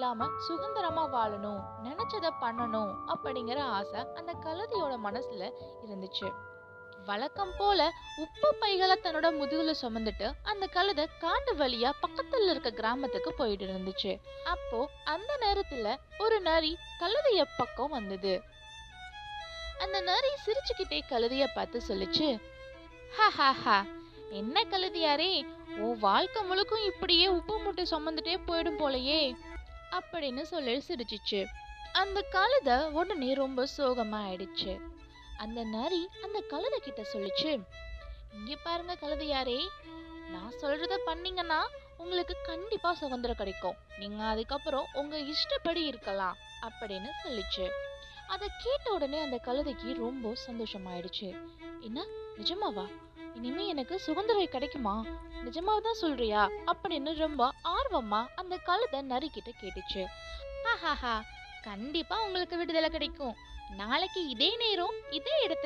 இல்லாம சுதந்திரமா வாழணும், நினைச்சத பண்ணணும் அப்படிங்கிற ஆசை அந்த கழுதையோட மனசுல இருந்துச்சு. வழக்கம் போல உப்பு பைகளை தன்னோட முதுகுல சுமந்துட்டு அந்த கழுதை காட்டு வழியா பக்கத்துல இருக்க கிராமத்துக்கு போயிட்டு இருந்துச்சு. அப்போ அந்த நேரத்துல ஒரு நரி கழுதைய பக்கம் வந்தது. அந்த நரி சிரிச்சுக்கிட்டே கழுதைய பார்த்து சொல்லுச்சு, ஹா ஹா ஹா, என்ன கழுதியாரே, உன் வாழ்க்கை முழுக்கும் இப்படியே உப்பு மூட்டை சுமந்துட்டே போயிடும் போலயே அப்படின்னு சொல்லி சிரிச்சிச்சு. அந்த கழுதை உடனே ரொம்ப சோகமா ஆயிடுச்சு. அந்த நரி அந்த கழுதை கிட்ட சொல்லுச்சு, இங்க பாருங்க கழுதையாரே, நான் சொல்றத பண்ணீங்கன்னா உங்களுக்கு கண்டிப்பா சுதந்திரம் கிடைக்கும். நீங்க அதுக்கப்புறம் உங்க இஷ்டப்படி இருக்கலாம் அப்படின்னு சொல்லிச்சு. அதை கேட்ட உடனே அந்த கழுதைக்கு ரொம்ப சந்தோஷமாயிடுச்சு. என்ன, நிஜமாவா? இனிமே எனக்கு சுதந்திரம் கிடைக்குமா? நிஜமாதான் சொல்றியா அப்படின்னு ரொம்ப ஆர்வமா அந்த கழுதை நரி கிட்ட கேட்டுச்சு. ஹாஹாஹா, கண்டிப்பா உங்களுக்கு விடுதலை கிடைக்கும். நாளைக்கு இதே நேரம் இதே இடத்துல